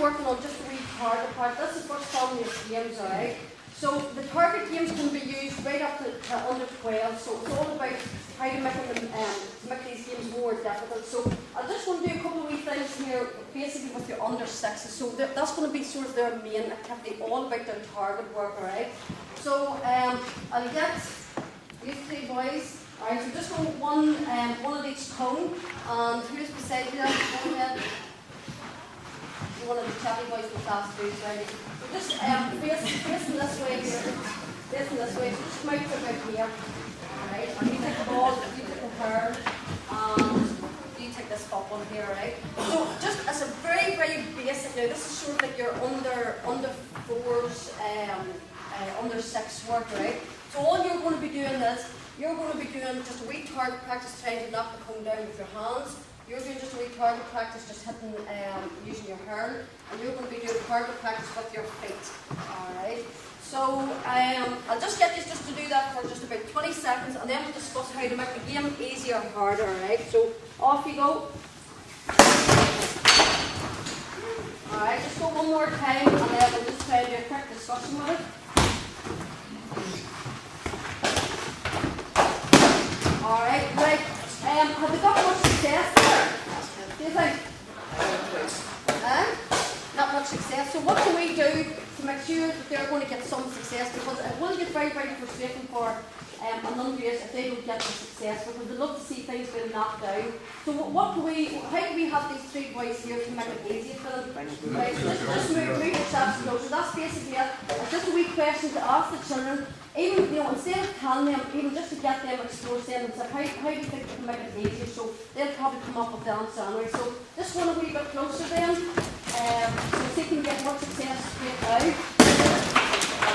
working on just a wee target part. That's the first family of games, alright? So the target games can be used right up to under 12, so it's all about how to make these games more difficult. So I just want to do a couple of wee things here, basically with your under 6s. So that's going to be sort of their main activity, all about their target work, alright? So I'll get these three boys. Alright, so just go one at each cone, and who's beside you? Go ahead. One of the chappy boys with fast boots, right? So just facing this way here. Facing this way. So just come out about here. Alright, and you take the ball, you take the hurl, and you take this up one here, right? So just as a very, very basic, now this is sort of like your under 4s, under 6 work, right? So all you're going to be doing is, you're going to be doing just a wee target practice trying to knock the cone down with your hands. You're doing just a wee target practice just hitting, using your hurl. And you're going to be doing target practice with your feet. Alright. So I'll just get you just to do that for just about 20 seconds, and then we'll discuss how to make the game easier or harder, alright? So off you go. Alright, just go one more time, and then we'll just try and do a quick discussion with it. Alright, right. Have they got much success there? Do you think? Not much success. So what can we do to make sure that they're going to get some success? Because it will get very, very frustrating for a number of years if they don't get the success, because they love to see things being knocked down. So how can we have these three boys here to make it easier for them? Right, so just move yourselves closer. That's basically it. It's just a wee question to ask the children. Even, instead of telling them, even just to get them exposed to them and say, how do you think we can make it easier? So they'll probably come up with the answer anyway. So just one a wee bit closer then, so they can get more success straight out.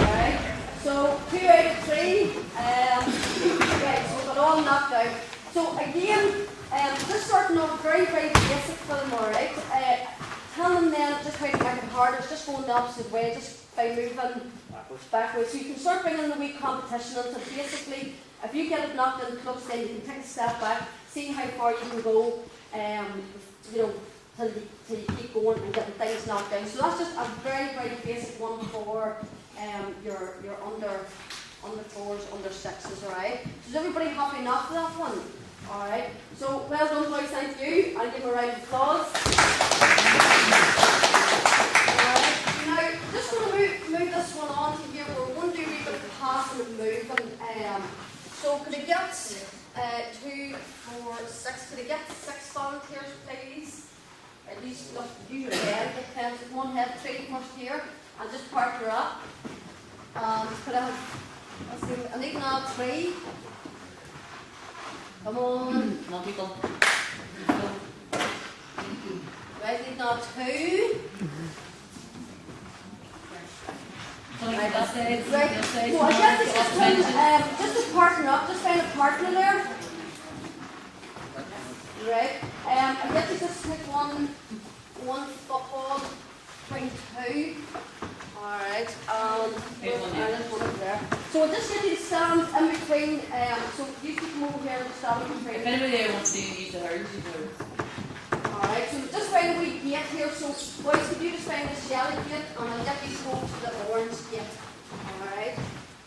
Alright, so 2 out of 3. Right, so we've got all knocked out. So again, just starting off very, very basic for them, alright? Telling them then just how to make it harder, it's just going the opposite way, just by moving backwards. So you can start bringing the wee competition into basically, if you get it knocked in close, then you can take a step back, see how far you can go, till you keep going and getting things knocked down. So that's just a very, very basic one for your under 4s, under 6s, alright? So is everybody happy enough for that one? Alright. So well done boys, thank you. I'll give a round of applause. Just going to move this one on to here. We're going to do a wee bit of passing and moving. So could I get 2, 4, 6? Could I get 6 volunteers, please? At least use your head. One head, 3 first here, and just partner up. Could I have? Let's see. I need now 3. Come on. No people. Right, need now 2. Right, that's it. Right. So I guess it's just a partner up, just find a partner there. Right. I guess you just pick one football, between 2. Alright, there's one there. So we'll just get you to stand in between, so you can come over here and stand in between. If anybody wants to use the hers, you can. Alright, so just find a wee gate here. So boys, could you just find this yellow gate, and I'll get you to go to the orange gate. Alright.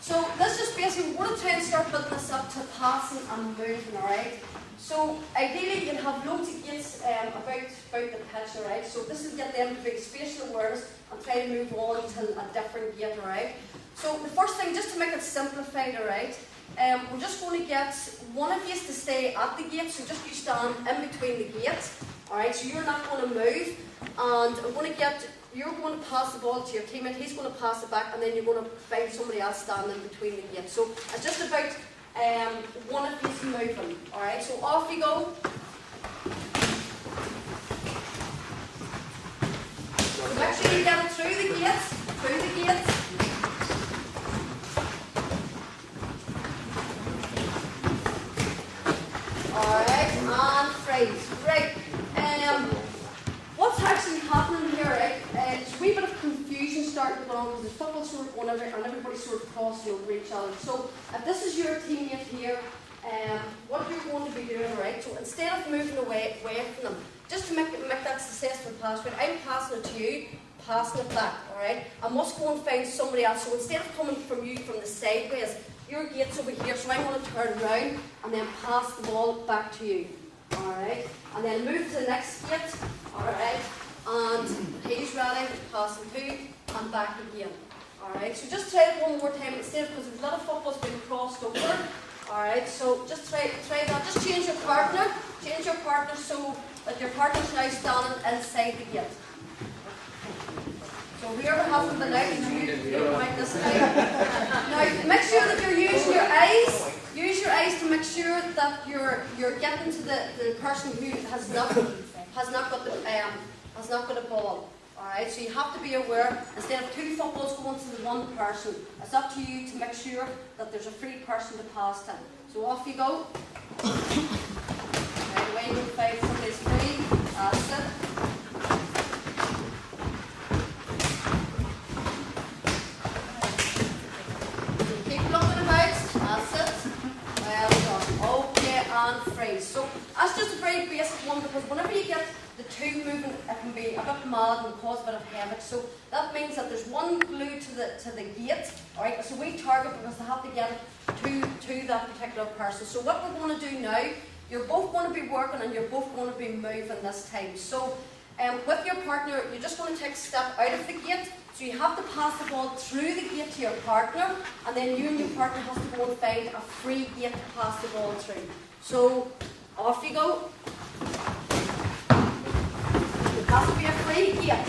So this is basically, we're going to try and start building this up to passing and moving, alright? So ideally you can have loads of gates about the pitch, alright? So this will get them to bring spatial awareness and try to move on to a different gate, alright? So the first thing, just to make it simplified, alright? We're just going to get one of you to stay at the gate, so just you stand in between the gates, alright? So you're not going to move, and you're going to pass the ball to your teammate, he's going to pass it back, and then you're going to find somebody else standing in between the gates. So it's just about one of these moving. Alright, so off you go. So make sure you get it through the gates. Alright, and freeze. Right. What's actually happening here, right? There's a wee bit of confusion starting to go on because there's football sort of going over and everybody's sort of crossing over each other. So if this is your teammate here, what you're going to be doing, right? So instead of moving away from them, just to make that successful pass, right, I'm passing it to you, passing it back, alright? I must go and find somebody else. So instead of coming from you from the sideways, your gate's over here, so I'm going to turn around and then pass the ball back to you. Alright? And then move to the next gate, alright? And he's ready, passing two, and back again. Alright, so just try it one more time instead, because there's a lot of footballs being crossed over. Alright, so just try that. Just change your partner so that your partner's now standing inside the gate. So whoever hasn't been out, you don't mind this time. Now make sure that you're using your eyes. Use your eyes to make sure that you're getting to the person who has not got a ball. Alright, so you have to be aware, instead of two footballs going to the one person, it's up to you to make sure that there's a free person to pass to. So off you go. Right away, you find somebody's free. That's it. Keep looking about. That's it. Well done. Okay, and free. So that's just a very basic one, because whenever you get the two moving, it can be a bit mad and cause a bit of havoc. So that means that there's one glue to the gate. Alright, so we target because they have to get it to that particular person. So what we're going to do now, you're both going to be working and you're both going to be moving this time. So with your partner, you're just going to take a step out of the gate. So you have to pass the ball through the gate to your partner, and then you and your partner have to go and find a free gate to pass the ball through. So off you go. It has to be a free gate.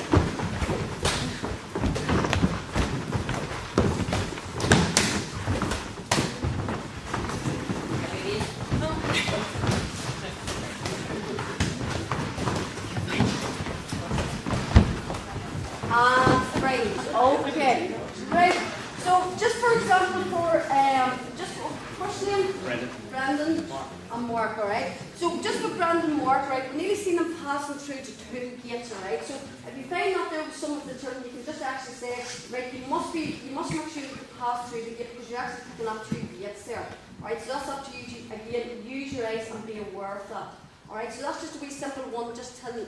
And freeze. Okay. Right. So just for example, first name? Brendan and Mark, alright? So just for Brendan and Mark, right, we've nearly seen them passing through to two gates, alright? So if you find out there with some of the children, you can just actually say, right, you must make sure you pass through the gate, because you're actually picking up two gates there. Alright, so that's up to you to, again, use your eyes and be aware of that. Alright, so that's just a wee simple one, just to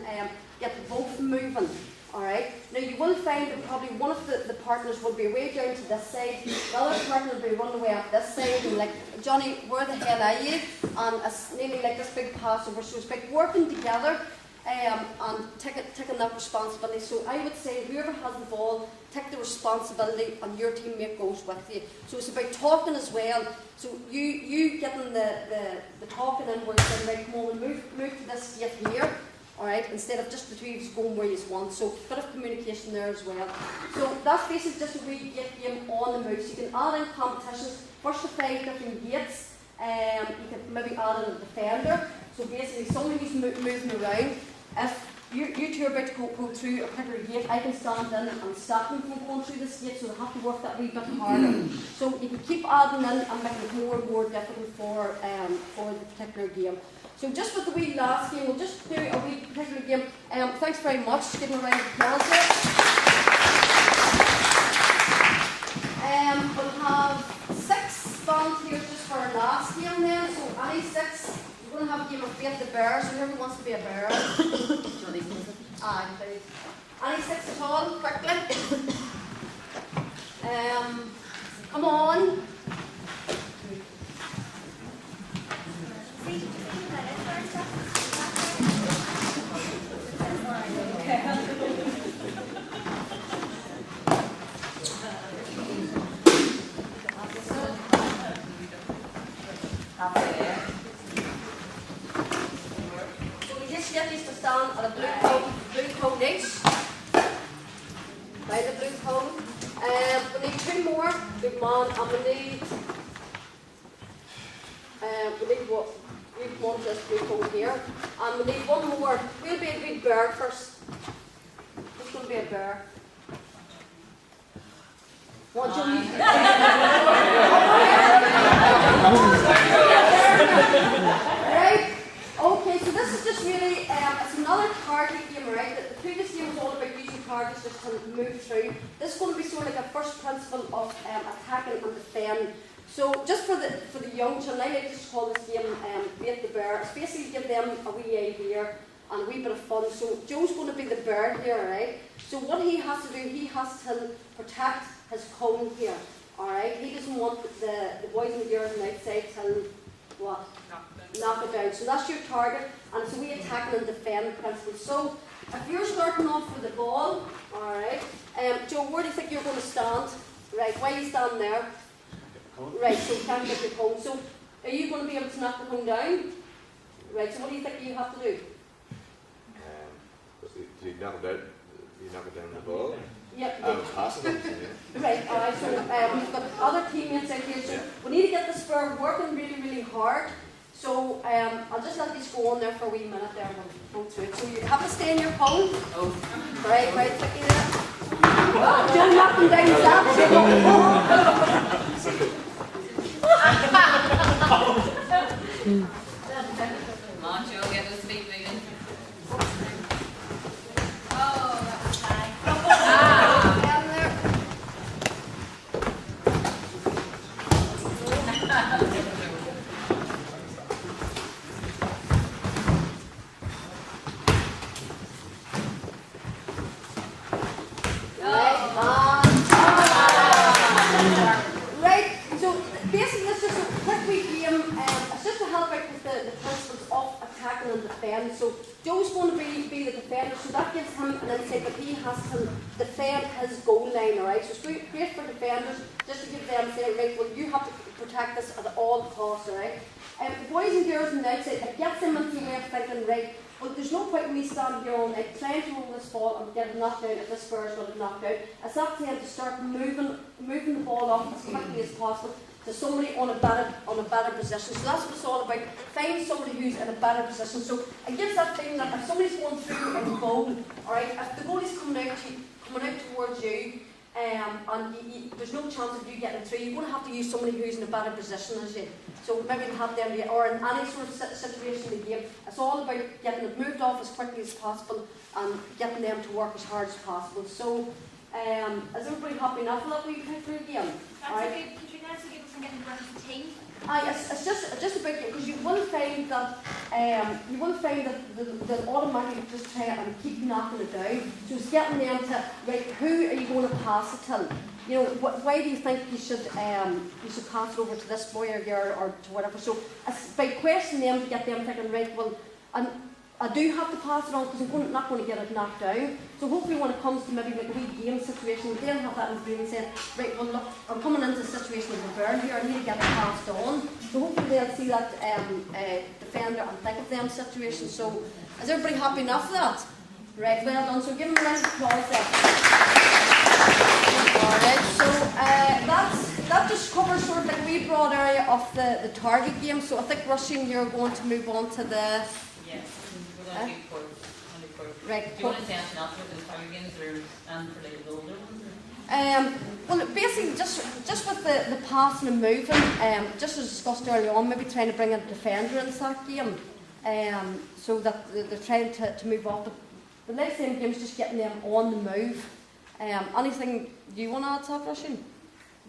get both moving. Alright, now you will find that probably one of the partners will be way down to this side, the other partner will be running away up this side, and like, Johnny, where the hell are you? And it's nearly like this big passover, so it's like working together and taking that responsibility. So I would say whoever has the ball, take the responsibility and your teammate goes with you. So it's about talking as well. So you getting the talking in where you say, right, come on, move to this gate here. Alright, instead of just the two of you going where you want. So a bit of communication there as well. So that's basically just a wee gate game on the move. So you can add in competitions, first to 5 different gates. You can maybe add in a defender. So basically someone who's moving around, if you two are about to go through a particular gate, I can stand in and stop them from going through this gate, so they have to work that wee bit harder. So you can keep adding in and making it more and more difficult for the particular game. So just with the wee last game, we'll just do a wee particular game. Thanks very much. Give them a round of applause there. We'll have 6 volunteers just for our last game then. So any 6, we're going to have a game of Beat the Bear. So whoever wants to be a bear. Aye, please. Any 6 at all, quickly. Come on. So we just get these to stand at a blue cone each. By the blue cone. We need 2 more, big man, and we need what? We want this blue cone here. And we need 1 more. We'll be a big bear first. It's going to be a bear. What do you need? Right? Okay, so this is just really, it's another target game, right? The previous game was all about using targets just to move through. This is going to be sort of like a first principle of attacking and defending. So just for the young children, I like to call this game Beat the Bear. It's basically give them a wee idea and a wee bit of fun. So Joe's going to be the bird here, alright? So what he has to do, he has to protect his cone here, alright? He doesn't want the boys and girls on the outside to what? Knock it down. So that's your target, and so we attack and defend principle. So if you're starting off with the ball, alright, Joe, where do you think you're going to stand? Right, why are you standing there? Right, so you can't get your cone. So are you going to be able to knock the cone down? Right, so what do you think you have to do? So you knock it down, you knock it down the ball? Yep. Passing it, Right, alright, so we've got other teammates out here, so we need to get the spur working really, really hard. So I'll just let these go on there for a wee minute there and we'll go through it. So you have to stay in your cone. Oh. Right, tricky there. Don't knock them down flat. Come on, Joe, get those feet moving. So Joe's going to be the defender, so that gives him an insight that he has to defend his goal line, alright? So it's great for defenders, just to give them say, right, well you have to protect this at all costs, alright? The boys and girls on the outside, it gets them into the way of thinking, right, well there's no point in me standing here all night trying to roll this ball and get it knocked out if this spur is going to knock out. It's up to him to start moving the ball off as quickly as possible to somebody on a better position. So that's what it's all about. Find somebody who's in a better position. So it gives that feeling that if somebody's going through a goal, alright, if the goalie's coming out towards you, and there's no chance of you getting through, you're going to have to use somebody who's in a better position as you. So maybe to have them, or in any sort of situation in the game, it's all about getting it moved off as quickly as possible and getting them to work as hard as possible. So, is everybody happy enough with that we played through the game? That's a good, Katrina, that's a good from getting the rest of the team. It's just about it, because you will find that they'll automatically just try it and keep knocking it down. So it's getting them to, right, who are you going to pass it to? You know, why do you think you should pass it over to this boy or girl or to whatever? So it's by questioning them to get them thinking, right, well, and I do have to pass it on because I'm not going to get it knocked down. So hopefully when it comes to maybe like a wee game situation, they'll have that in the brain and say, right, well look, I'm coming into a situation with a bird here, I need to get it passed on. So hopefully they'll see that defender and think of them situation. So is everybody happy enough with that? Right, well done. So give them a round of applause there. Alright, so that just covers sort of like a wee broad area of the target game. So I think Rushing, you're going to move on to the... Yes, we're going to do quarter. Right. Do you want to say anything else about those target games or for like the older ones? Well, basically, just with the passing and moving, just as discussed earlier on, maybe trying to bring in a defender into that game, so that they're trying to move off. The next game is just getting them on the move. Anything you want to add to that, Russian?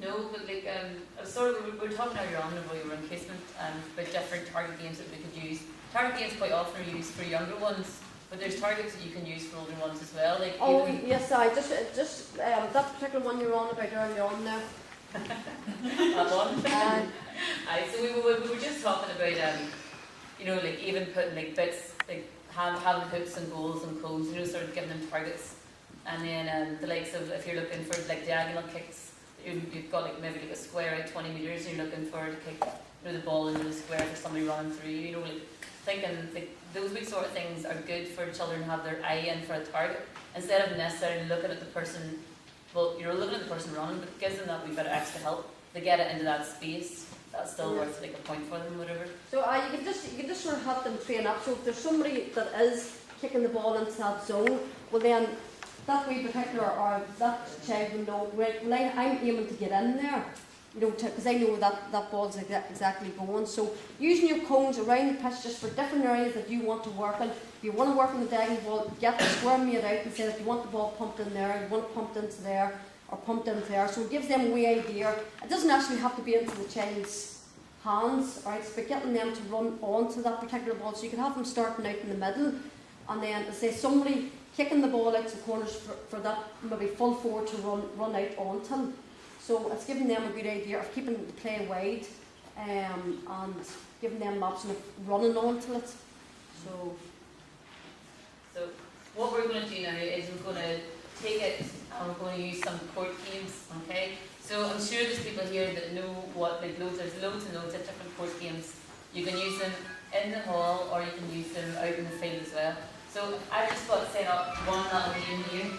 No, but like sort of we were talking earlier on about your encasement and about different target games that we could use. Target games quite often are used for younger ones, but there's targets that you can use for older ones as well. Like yes, I just that particular one you were on about earlier on there. That one. So we were just talking about you know, like even putting like bits like having hooks and goals and cones, you know, sort of giving them targets, and then the likes of if you're looking for like diagonal kicks, you've got like maybe like a square out 20 metres, and you're looking for to kick, you know, the ball into the square for somebody running through. You know, like thinking like those wee sort of things are good for children to have their eye in for a target instead of necessarily looking at the person. Well, you're looking at the person running, but it gives them that wee bit of extra help to get it into that space. That's still worth like a point for them, whatever. So you can just sort of help them train up. So if there's somebody that is kicking the ball into that zone, well then that wee particular or that child will know, right, well I'm aiming to get in there, you know, because I know where that ball's exactly going. So using your cones around the pitch just for different areas that you want to work in. If you want to work on the diagonal ball, get the square made out and say that you want the ball pumped in there, you want it pumped into there, or pumped into there. So it gives them a wee idea. It doesn't actually have to be into the child's hands, alright, but getting them to run onto that particular ball. So you can have them starting out in the middle, and then to say somebody kicking the ball out to corners for that maybe full forward to run out onto. So it's giving them a good idea of keeping the play wide, and giving them an option of running onto it. So what we're going to do now is we're going to take it and we're going to use some court games, okay? So I'm sure there's people here that know what, like there's loads and loads of different court games. You can use them in the hall or you can use them out in the field as well. So I've just got set up one little game here.